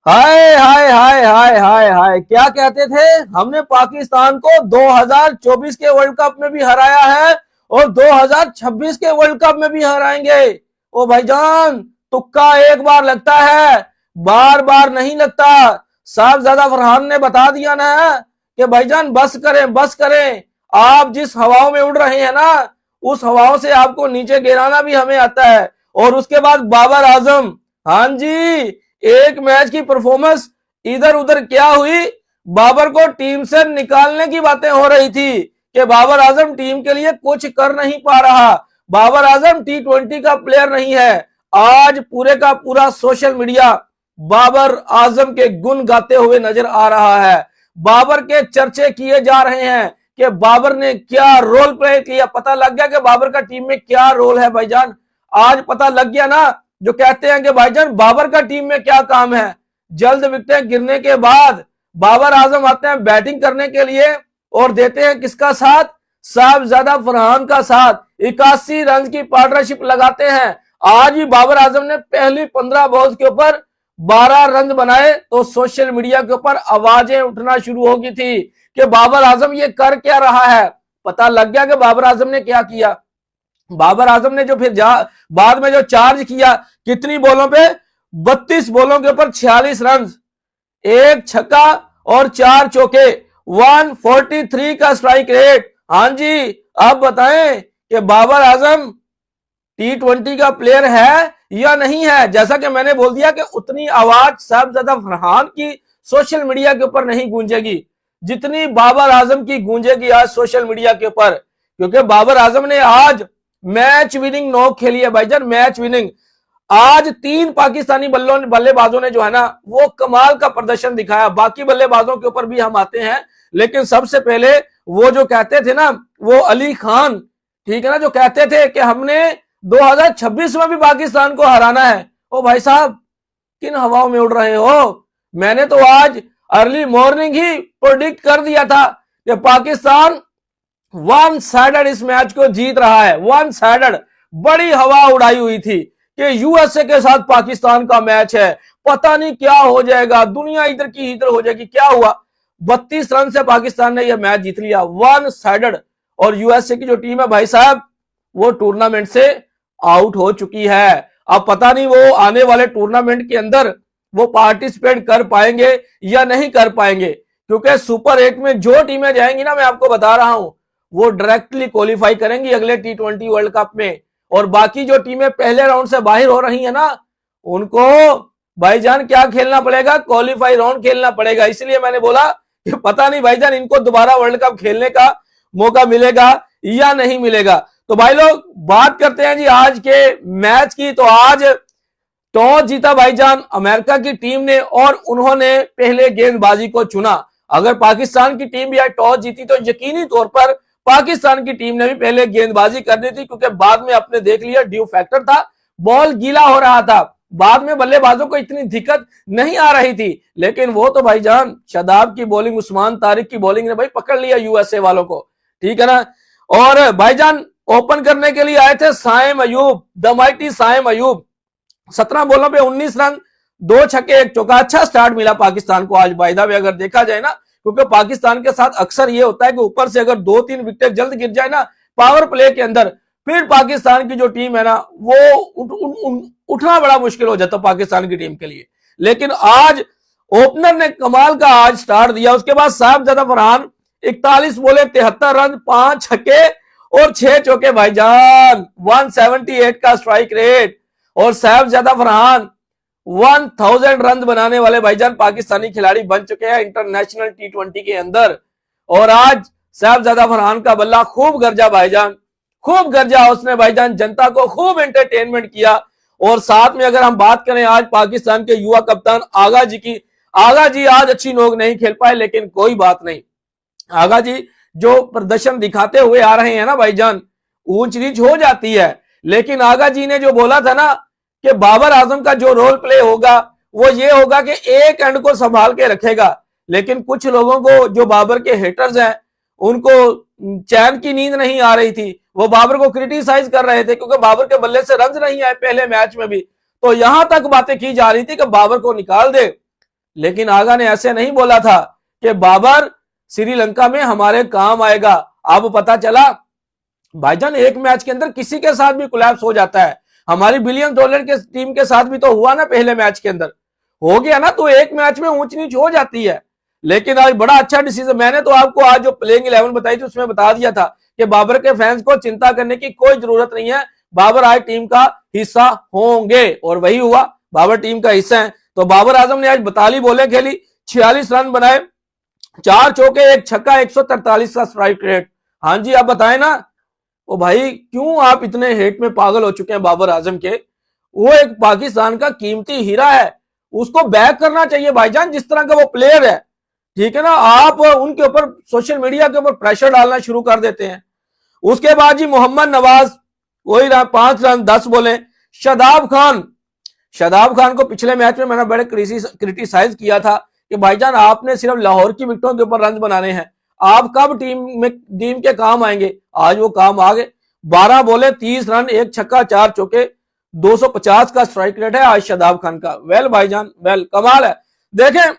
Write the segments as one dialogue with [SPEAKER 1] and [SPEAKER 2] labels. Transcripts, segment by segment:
[SPEAKER 1] हाय हाय हाय हाय हाय हाय, क्या कहते थे? हमने पाकिस्तान को 2024 के वर्ल्ड कप में भी हराया है और 2026 के वर्ल्ड कप में भी हराएंगे। ओ भाईजान, तुक्का एक बार लगता है, बार बार नहीं लगता। साहबजादा फरहान ने बता दिया ना कि भाईजान बस करें बस करें। आप जिस हवाओं में उड़ रहे हैं ना, उस हवाओं से आपको नीचे गिराना भी हमें आता है। और उसके बाद बाबर आजम, हाँ जी, एक मैच की परफॉर्मेंस इधर उधर क्या हुई, बाबर को टीम से निकालने की बातें हो रही थी कि बाबर आजम टीम के लिए कुछ कर नहीं पा रहा, बाबर आजम T20 का प्लेयर नहीं है। आज पूरे का पूरा सोशल मीडिया बाबर आजम के गुण गाते हुए नजर आ रहा है। बाबर के चर्चे किए जा रहे हैं कि बाबर ने क्या रोल प्ले किया। पता लग गया कि बाबर का टीम में क्या रोल है भाईजान। आज पता लग गया ना, जो कहते हैं कि भाईजान बाबर का टीम में क्या काम है। जल्द विकेटें गिरने के बाद बाबर आजम आते हैं बैटिंग करने के लिए और देते हैं किसका साथ? साहबजादा फरहान का साथ। 81 रन की पार्टनरशिप लगाते हैं। आज भी बाबर आजम ने पहली 15 बॉल्स के ऊपर 12 रन बनाए तो सोशल मीडिया के ऊपर आवाजें उठना शुरू हो गई थी कि बाबर आजम ये कर क्या रहा है। पता लग गया कि बाबर आजम ने क्या किया। बाबर आजम ने जो फिर बाद में जो चार्ज किया, कितनी बॉलों पे? 32 बॉलों के ऊपर 46 रन, एक छक्का और 4 चौके, 143 का स्ट्राइक रेट। हाँ जी, अब बताएं कि बाबर आजम T20 का प्लेयर है या नहीं है। जैसा कि मैंने बोल दिया कि उतनी आवाज साहबजादा फरहान की सोशल मीडिया के ऊपर नहीं गूंजेगी जितनी बाबर आजम की गूंजेगी आज सोशल मीडिया के ऊपर, क्योंकि बाबर आजम ने आज मैच विनिंग नॉक खेली है भाईजान, मैच विनिंग। आज 3 पाकिस्तानी बल्लेबाजों ने जो है ना वो कमाल का प्रदर्शन दिखाया। बाकी बल्लेबाजों के ऊपर भी हम आते हैं, लेकिन सबसे पहले वो जो कहते थे ना, वो अली खान, ठीक है ना, जो कहते थे कि हमने 2026 में भी पाकिस्तान को हराना है। ओ भाई साहब, किन हवाओं में उड़ रहे हो? मैंने तो आज अर्ली मॉर्निंग ही प्रोडिक्ट कर दिया था कि पाकिस्तान वन साइडेड इस मैच को जीत रहा है। वन साइडेड, बड़ी हवा उड़ाई हुई थी कि यूएसए के साथ पाकिस्तान का मैच है, पता नहीं क्या हो जाएगा, दुनिया इधर की इधर हो जाएगी। क्या हुआ? 32 रन से पाकिस्तान ने यह मैच जीत लिया, वन साइडेड। और यूएसए की जो टीम है भाई साहब, वो टूर्नामेंट से आउट हो चुकी है। अब पता नहीं वो आने वाले टूर्नामेंट के अंदर वो पार्टिसिपेट कर पाएंगे या नहीं कर पाएंगे, क्योंकि सुपर 8 में जो टीमें जाएंगी ना, मैं आपको बता रहा हूं, वो डायरेक्टली क्वालिफाई करेंगी अगले T20 वर्ल्ड कप में। और बाकी जो टीमें पहले राउंड से बाहर हो रही है ना, उनको भाईजान क्या खेलना पड़ेगा? क्वालिफाई राउंड खेलना पड़ेगा। इसलिए मैंने बोला कि पता नहीं भाईजान इनको दोबारा वर्ल्ड कप खेलने का मौका मिलेगा या नहीं मिलेगा। तो भाई लोग, बात करते हैं जी आज के मैच की। तो आज टॉस जीता भाईजान अमेरिका की टीम ने और उन्होंने पहले गेंदबाजी को चुना। अगर पाकिस्तान की टीम भी आज टॉस जीती तो यकीनी तौर पर पाकिस्तान की टीम ने भी पहले गेंदबाजी करनी थी, क्योंकि बाद में आपने देख लिया ड्यू फैक्टर था, बॉल गीला हो रहा था, बाद में बल्लेबाजों को इतनी दिक्कत नहीं आ रही थी। लेकिन वो तो भाईजान शादाब की बॉलिंग, उस्मान तारिक की बॉलिंग ने भाई पकड़ लिया यूएसए वालों को, ठीक है ना। और भाईजान ओपन करने के लिए आए थे साइम अयूब, द माइटी साइम अयूब। 17 बॉलों पे 19 रन, 2 छक्के 1 चौका। अच्छा स्टार्ट मिला पाकिस्तान को आज बाय द वे, अगर देखा जाए ना, क्योंकि पाकिस्तान के साथ अक्सर ये होता है कि ऊपर से अगर 2-3 विकेट जल्द गिर जाए ना पावर प्ले के अंदर, फिर पाकिस्तान की जो टीम है ना वो उठना बड़ा मुश्किल हो जाता पाकिस्तान की टीम के लिए। लेकिन आज ओपनर ने कमाल का आज स्टार्ट दिया। उसके बाद साहबजादा फरहान 41 बोले 73 रन, 5 छक्के और 6 चौके भाईजान, 178 का स्ट्राइक रेट। और साहबजादा फरहान 1000 रन बनाने वाले भाईजान पाकिस्तानी खिलाड़ी बन चुके हैं इंटरनेशनल T20 के अंदर। और आज साहबजादा फरहान का बल्ला खूब गरजा भाईजान, खूब गरजा उसने भाईजान, जनता को खूब एंटरटेनमेंट किया। और साथ में अगर हम बात करें आज पाकिस्तान के युवा कप्तान आगा जी की, आगा जी आज अच्छी नोक नहीं खेल पाए, लेकिन कोई बात नहीं। आगा जी जो प्रदर्शन दिखाते हुए आ रहे हैं ना भाईजान, ऊंच नीच हो जाती है, लेकिन आगा जी ने जो बोला था ना कि बाबर आजम का जो रोल प्ले होगा वो ये होगा कि एक एंड को संभाल के रखेगा। लेकिन कुछ लोगों को, जो बाबर के हेटर्स हैं, उनको चैन की नींद नहीं आ रही थी, वो बाबर को क्रिटिसाइज कर रहे थे क्योंकि बाबर के बल्ले से रन नहीं आए पहले मैच में भी। तो यहां तक बातें की जा रही थी कि बाबर को निकाल दे, लेकिन आगा ने ऐसे नहीं बोला था कि बाबर श्रीलंका में हमारे काम आएगा। अब पता चला भाईजान एक मैच के अंदर किसी के साथ भी कोलैप्स हो जाता है। हमारी बिलियन डॉलर के टीम के साथ भी तो हुआ ना, पहले मैच के अंदर हो गया ना, तो एक मैच में ऊंच नीच हो जाती है। लेकिन आज बड़ा अच्छा डिसीजन, मैंने तो आपको आज जो प्लेइंग 11 बताई थी उसमें बता दिया था कि बाबर के फैंस को चिंता करने की कोई जरूरत नहीं है, बाबर आज टीम का हिस्सा होंगे, और वही हुआ, बाबर टीम का हिस्सा है। तो बाबर आजम ने आज 42 बॉलें खेली, 46 रन बनाए, 4 चौके 1 छक्का, 143 का स्ट्राइक रेट। हाँ जी, आप बताएं ना, ओ भाई क्यों आप इतने हेट में पागल हो चुके हैं बाबर आजम के? वो एक पाकिस्तान का कीमती हीरा है, उसको बैक करना चाहिए भाईजान, जिस तरह का वो प्लेयर है, ठीक है ना। आप उनके ऊपर सोशल मीडिया के ऊपर प्रेशर डालना शुरू कर देते हैं। उसके बाद जी मोहम्मद नवाज, वही 5 रन 10 बोले। शादाब खान को पिछले मैच में मैंने बड़े क्रिटिसाइज किया था कि भाईजान आपने सिर्फ लाहौर की विकेटों के ऊपर रन बनाने हैं, आप कब टीम के काम आएंगे? आज वो काम आ गए। 12 बोले 30 रन 1 छक्का 4 चौके, 250 का स्ट्राइक रेट है आज शादाब खान का। वेल भाईजान वेल, कमाल है। देखें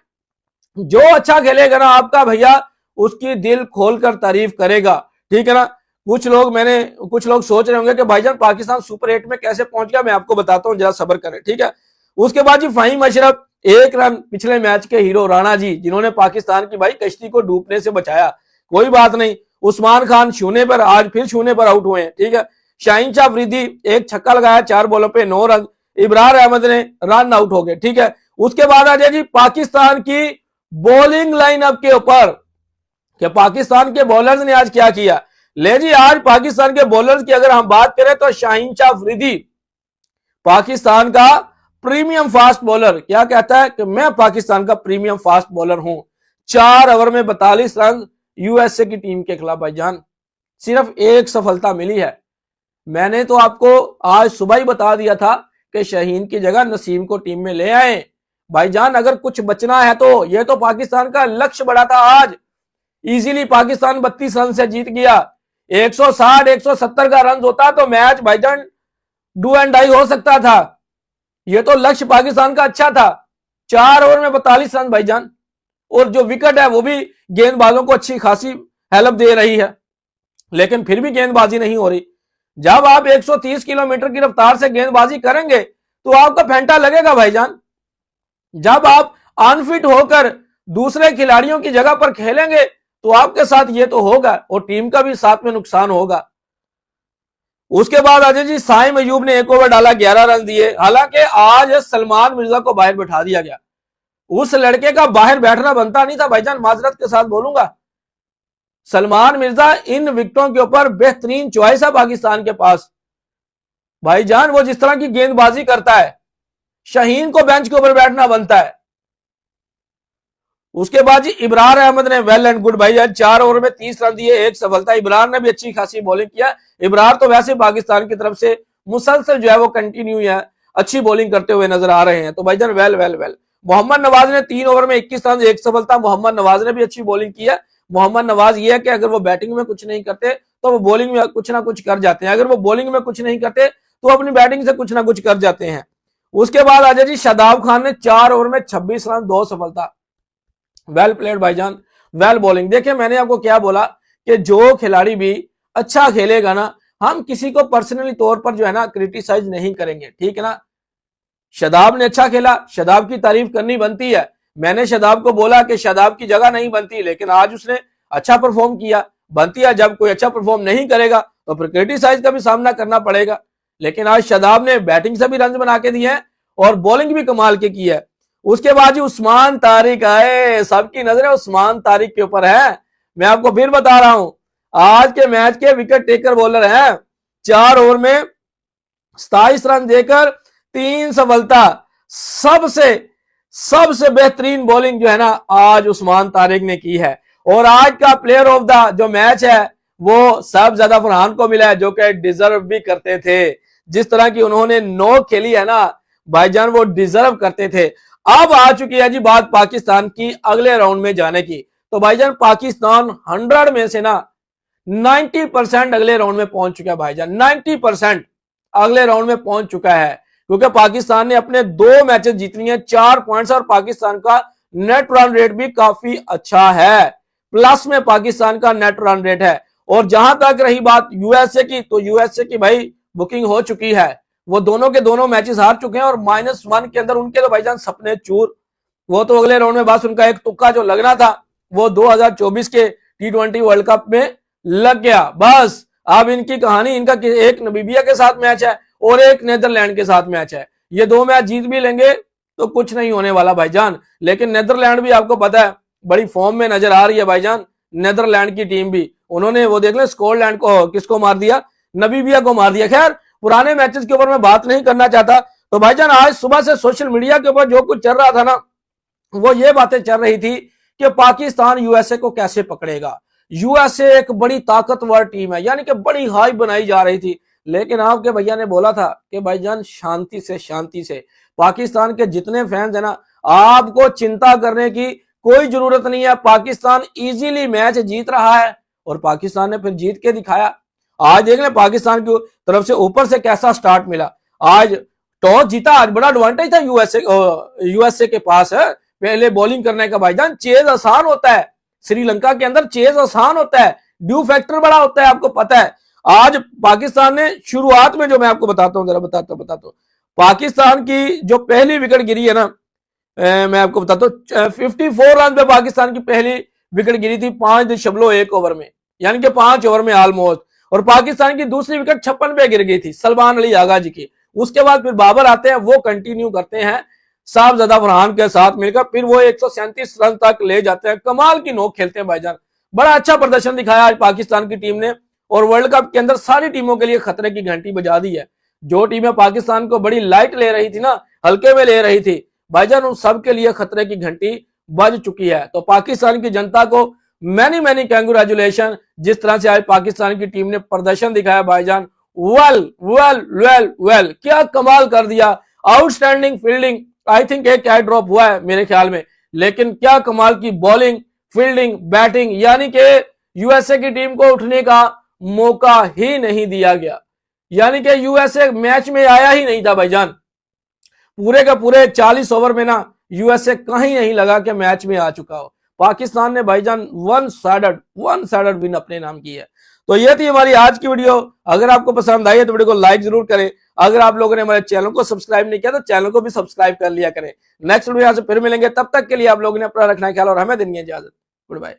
[SPEAKER 1] जो अच्छा खेलेगा ना आपका भैया, उसकी दिल खोलकर तारीफ करेगा, ठीक है ना। कुछ लोग सोच रहे होंगे कि भाईजान पाकिस्तान सुपर 8 में कैसे पहुंच गया, मैं आपको बताता हूं, जरा सब्र करें, ठीक है। उसके बाद जी फहीम अशरफ 1 रन, पिछले मैच के हीरो राणा जी जिन्होंने पाकिस्तान की भाई कश्ती को डूबने से बचाया, कोई बात नहीं। उस्मान खान शून्य पर, आज फिर शून्य पर आउट हुए हैं, ठीक है। शाहीन शाह अफरीदी 1 छक्का लगाया, 4 बॉलों पे 9 रन। इब्रार अहमद ने रन आउट हो गए, ठीक है। उसके बाद आ जाए जी पाकिस्तान की बॉलिंग लाइनअप के ऊपर कि पाकिस्तान के बॉलर्स ने आज क्या किया। ले जी, आज पाकिस्तान के बॉलर्स की अगर हम बात करें तो शाहीन शाह अफरीदी पाकिस्तान का प्रीमियम फास्ट बॉलर, क्या कहता है कि मैं पाकिस्तान का प्रीमियम फास्ट बॉलर हूं। 4 ओवर में 42 रन यूएसए की टीम के खिलाफ भाईजान, सिर्फ 1 सफलता मिली है। मैंने तो आपको आज सुबह ही बता दिया था कि शाहीन की जगह नसीम को टीम में ले आए भाईजान। अगर कुछ बचना है तो ये तो पाकिस्तान का लक्ष्य बड़ा था। आज इजीली पाकिस्तान 32 रन से जीत गया। 160 170 का रन होता तो मैच भाईजान डू एंड डाई हो सकता था। ये तो लक्ष्य पाकिस्तान का अच्छा था। 4 ओवर में 42 रन भाईजान, और जो विकेट है वो भी गेंदबाजों को अच्छी खासी हेल्प दे रही है, लेकिन फिर भी गेंदबाजी नहीं हो रही। जब आप 130 किलोमीटर की रफ्तार से गेंदबाजी करेंगे तो आपका फेंटा लगेगा भाईजान। जब आप अनफिट होकर दूसरे खिलाड़ियों की जगह पर खेलेंगे तो आपके साथ ये तो होगा, और टीम का भी साथ में नुकसान होगा। उसके बाद अजय जी साइम अयूब ने 1 ओवर डाला, 11 रन दिए। हालांकि आज सलमान मिर्जा को बाहर बैठा दिया गया। उस लड़के का बाहर बैठना बनता नहीं था भाईजान, माजरत के साथ बोलूंगा। सलमान मिर्जा इन विकेटों के ऊपर बेहतरीन चॉइस है पाकिस्तान के पास भाईजान। वो जिस तरह की गेंदबाजी करता है, शाहीन को बेंच के ऊपर बैठना बनता है। उसके बाद जी इब्रार अहमद ने वेल एंड गुड भाई, आज 4 ओवर में 30 रन दिए, 1 सफलता। इब्रार ने भी अच्छी खासी बॉलिंग किया। इब्रार तो वैसे पाकिस्तान की तरफ से मुसलसल जो है वो कंटिन्यू है, अच्छी बॉलिंग करते हुए नजर आ रहे हैं। तो भाईजान well well well. Mohammad Nawaz ने 3 ओवर में 21 रन, 1 सफलता। मोहम्मद नवाज ने भी अच्छी बॉलिंग की है। मोहम्मद नवाज ये है कि अगर वो बैटिंग में कुछ नहीं करते तो वो बॉलिंग में कुछ ना कुछ कर जाते हैं, अगर वो बॉलिंग में कुछ नहीं करते तो अपनी बैटिंग से कुछ ना कुछ कर जाते हैं। उसके बाद आजा जी शादाब खान ने 4 ओवर में 26 रन, 2 सफलता। वेल प्लेड भाईजान, वेल बॉलिंग। देखिए मैंने आपको क्या बोला कि जो खिलाड़ी भी अच्छा खेलेगा ना, हम किसी को पर्सनली तौर पर जो है ना क्रिटिसाइज नहीं करेंगे, ठीक है ना। शादाब ने अच्छा खेला, शादाब की तारीफ करनी बनती है। मैंने शादाब को बोला कि शादाब की जगह नहीं बनती, लेकिन आज उसने अच्छा परफॉर्म किया। बनती है जब कोई अच्छा परफॉर्म नहीं करेगा तो फिर क्रिटिसाइज का भी सामना करना पड़ेगा। लेकिन आज शादाब ने बैटिंग से भी रन बना के दिए हैं और बॉलिंग भी कमाल के की है। उसके बाद उस्मान तारिक आए, सबकी नजरें उस्मान तारिक के ऊपर है। मैं आपको फिर बता रहा हूं, आज के मैच के विकेट टेकर बॉलर हैं। 4 ओवर में 27 रन देकर 3 सफलता। सबसे बेहतरीन बॉलिंग जो है ना आज उस्मान तारिक ने की है। और आज का प्लेयर ऑफ द जो मैच है वो सबज्यादा फरहान को मिला है, जो कि डिजर्व भी करते थे। जिस तरह की उन्होंने नोक खेली है ना भाईजान, वो डिजर्व करते थे। अब आ चुकी है जी बात पाकिस्तान की अगले राउंड में जाने की। तो भाईजान पाकिस्तान 100 में से ना 90% अगले राउंड में पहुंच चुका है भाईजान। 90% अगले राउंड में पहुंच चुका है, क्योंकि पाकिस्तान ने अपने 2 मैचेस जीतनी है, 4 पॉइंट्स और पाकिस्तान का नेट रन रेट भी काफी अच्छा है, प्लस में पाकिस्तान का नेट रन रेट है। और जहां तक रही बात यूएसए की, तो यूएसए की भाई बुकिंग हो चुकी है, वो दोनों के दोनों मैचेस हार चुके हैं और -1 के अंदर उनके तो भाईजान सपने चूर। वो तो अगले राउंड में बस उनका एक तुक्का जो लगना था वो 2024 के T20 वर्ल्ड कप में लग गया। बस अब इनकी कहानी, इनका एक नमीबिया के साथ मैच है और एक नेदरलैंड के साथ मैच है। ये 2 मैच जीत भी लेंगे तो कुछ नहीं होने वाला भाईजान। लेकिन नेदरलैंड भी आपको पता है बड़ी फॉर्म में नजर आ रही है भाईजान। नेदरलैंड की टीम भी, उन्होंने वो देख लें स्कॉटलैंड को किसको मार दिया, नमीबिया को मार दिया। खैर पुराने मैचेस के ऊपर मैं बात नहीं करना चाहता। तो भाईजान आज सुबह से सोशल मीडिया के ऊपर जो कुछ चल रहा था ना, वो ये बातें चल रही थी कि पाकिस्तान यूएसए को कैसे पकड़ेगा। यूएसए एक बड़ी ताकतवर टीम है, यानी कि बड़ी हाई बनाई जा रही थी। लेकिन आपके भैया ने बोला था कि भाईजान शांति से पाकिस्तान के जितने फैंस है ना, आपको चिंता करने की कोई जरूरत नहीं है। पाकिस्तान इजीली मैच जीत रहा है और पाकिस्तान ने फिर जीत के दिखाया। आज देख लें पाकिस्तान की तरफ से ऊपर से कैसा स्टार्ट मिला। आज टॉस जीता, आज बड़ा एडवांटेज था यूएसए के पास है पहले बॉलिंग करने का। भाईजान चेज आसान होता है, श्रीलंका के अंदर चेज आसान होता है, ड्यू फैक्टर बड़ा होता है, आपको पता है। आज पाकिस्तान ने शुरुआत में, जो मैं आपको बताता हूं, जरा बताता हूं पाकिस्तान की जो पहली विकेट गिरी है ना, मैं आपको बताता हूं 54 रन पे पाकिस्तान की पहली विकेट गिरी थी 5.1 ओवर में, यानी कि 5 ओवर में ऑलमोस्ट। और पाकिस्तान की दूसरी विकेट 56 पे गिर गई थी सलमान अली आगा जी की। उसके बाद फिर बाबर आते हैं, वो कंटिन्यू करते हैं साहबजादा फरहान के साथ मिलकर, फिर वो 137 रन तक ले जाते हैं। कमाल की नोक खेलते हैं भाईजान, बड़ा अच्छा प्रदर्शन दिखाया आज पाकिस्तान की टीम ने। और वर्ल्ड कप के अंदर सारी टीमों के लिए खतरे की घंटी बजा दी है। जो टीमें पाकिस्तान को बड़ी लाइट ले रही थी ना, हल्के में ले रही थी भाईजान, उन सब के लिए खतरे की घंटी बज चुकी है। तो पाकिस्तान की जनता को मैनी कंग्रेचुलेशन, जिस तरह से आज पाकिस्तान की टीम ने प्रदर्शन दिखाया भाईजान। वेल क्या कमाल कर दिया, आउटस्टैंडिंग फील्डिंग। आई थिंक एक कैच ड्रॉप हुआ है मेरे ख्याल में, लेकिन क्या कमाल की बॉलिंग, फील्डिंग, बैटिंग, यानी कि यूएसए की टीम को उठने का मौका ही नहीं दिया गया। यानी कि यूएसए मैच में आया ही नहीं था भाईजान। पूरे का पूरे 40 ओवर में ना यूएसए कहीं नहीं लगा कि मैच में आ चुका हो। पाकिस्तान ने भाईजान वन साइडेड विन अपने नाम की है। तो ये थी हमारी आज की वीडियो। अगर आपको पसंद आई है तो वीडियो को लाइक जरूर करें। अगर आप लोगों ने हमारे चैनल को सब्सक्राइब नहीं किया तो चैनल को भी सब्सक्राइब कर लिया करें। नेक्स्ट वीडियो से फिर मिलेंगे, तब तक के लिए आप लोगों ने अपना रखना ख्याल और हमें देनी है इजाजत। Good bye.